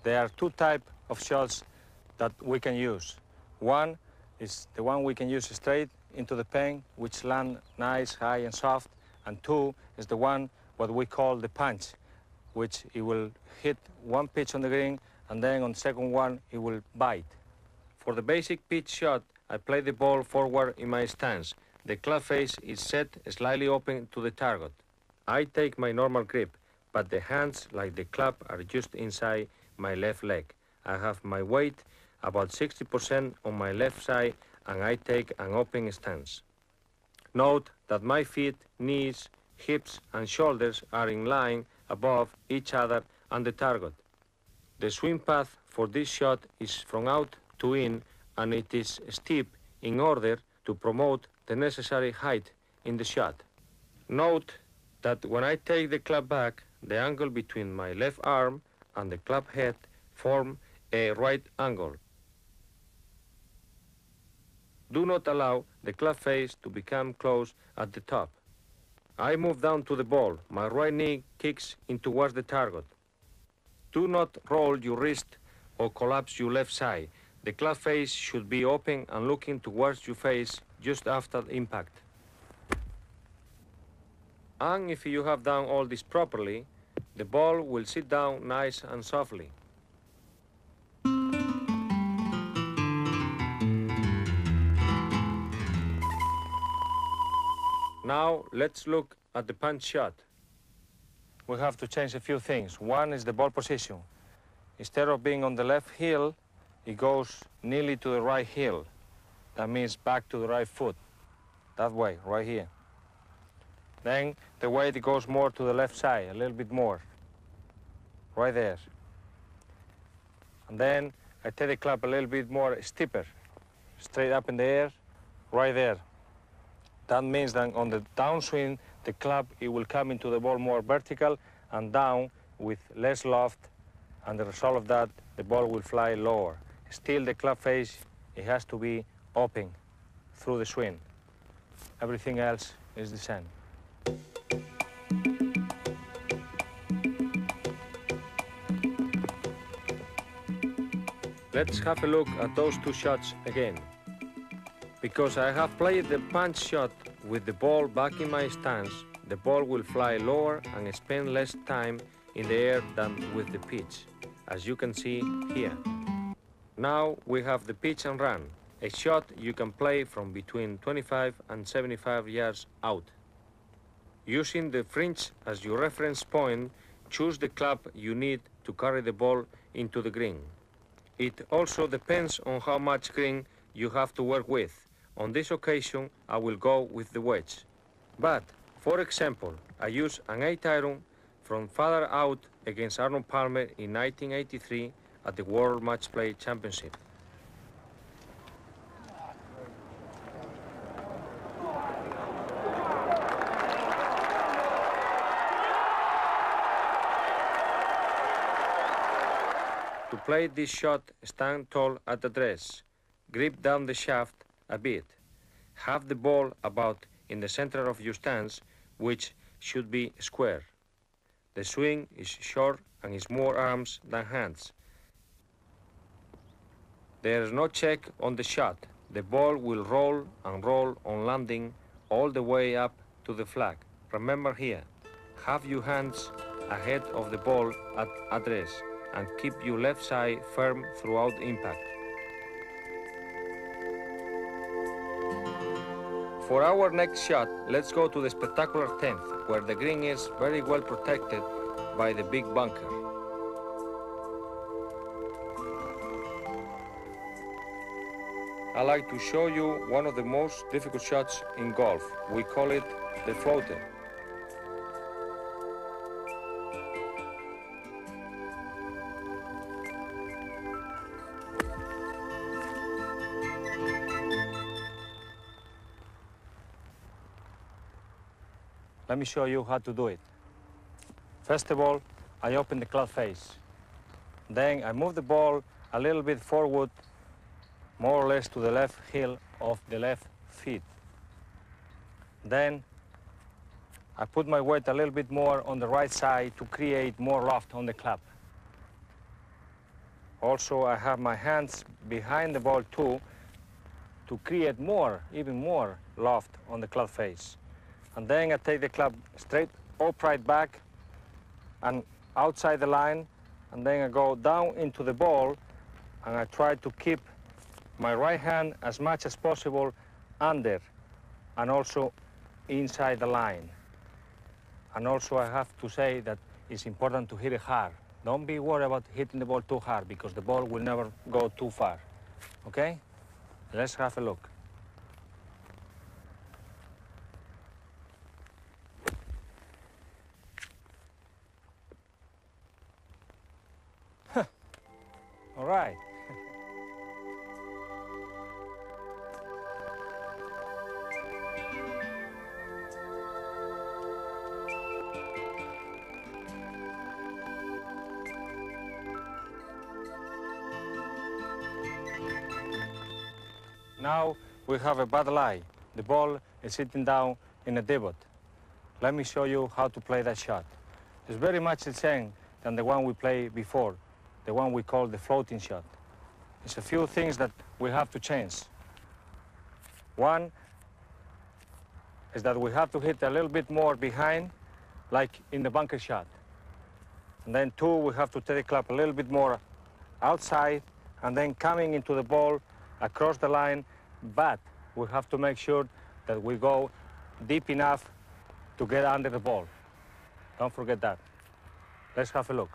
There are two types of shots that we can use. One is the one we can use straight into the pen, which land nice, high and soft. And two is the one what we call the punch, which it will hit one pitch on the green, and then on the second one it will bite. For the basic pitch shot, I play the ball forward in my stance. The club face is set slightly open to the target. I take my normal grip, but the hands, like the club, are just inside my left leg. I have my weight about 60% on my left side, and I take an open stance. Note that my feet, knees, hips, and shoulders are in line above each other and the target. The swing path for this shot is from out to in, and it is steep in order to promote the necessary height in the shot. Note that when I take the club back, the angle between my left arm and the club head form a right angle. Do not allow the club face to become close at the top. I move down to the ball. My right knee kicks in towards the target. Do not roll your wrist or collapse your left side. The club face should be open and looking towards your face just after the impact. And if you have done all this properly, the ball will sit down nice and softly. Now let's look at the punch shot. We have to change a few things. One is the ball position. Instead of being on the left heel, it goes nearly to the right heel. That means back to the right foot. That way, right here. Then the weight goes more to the left side, a little bit more. Right there. And then I take the club a little bit more steeper. Straight up in the air, right there. That means that on the downswing, the club, it will come into the ball more vertical and down with less loft, and the result of that, the ball will fly lower. Still, the club face, it has to be open through the swing. Everything else is the same. Let's have a look at those two shots again. Because I have played the punch shot with the ball back in my stance, the ball will fly lower and spend less time in the air than with the pitch, as you can see here. Now we have the pitch and run, a shot you can play from between 25 and 75 yards out. Using the fringe as your reference point, choose the club you need to carry the ball into the green. It also depends on how much green you have to work with. On this occasion, I will go with the wedge. But, for example, I use an 8-iron from farther out against Arnold Palmer in 1983 at the World Match Play Championship. To play this shot, stand tall at the dress, grip down the shaft a bit. Have the ball about in the center of your stance, which should be square. The swing is short and is more arms than hands. There is no check on the shot. The ball will roll and roll on landing all the way up to the flag. Remember here, have your hands ahead of the ball at address and keep your left side firm throughout impact. For our next shot, let's go to the spectacular 10th, where the green is very well protected by the big bunker. I like to show you one of the most difficult shots in golf. We call it the floater. Let me show you how to do it. First of all, I open the club face. Then I move the ball a little bit forward, more or less to the left heel of the left feet. Then I put my weight a little bit more on the right side to create more loft on the club. Also, I have my hands behind the ball too, to create more, even more loft on the club face. And then I take the club straight upright back and outside the line, and then I go down into the ball, and I try to keep my right hand as much as possible under and also inside the line. And also I have to say that it's important to hit it hard. Don't be worried about hitting the ball too hard, because the ball will never go too far. Okay? Let's have a look. All right. Now we have a bad lie. The ball is sitting down in a divot. Let me show you how to play that shot. It's very much the same than the one we played before, the one we call the floating shot. There's a few things that we have to change. One is that we have to hit a little bit more behind, like in the bunker shot. And then two, we have to take the club a little bit more outside, and then coming into the ball across the line, but we have to make sure that we go deep enough to get under the ball. Don't forget that. Let's have a look.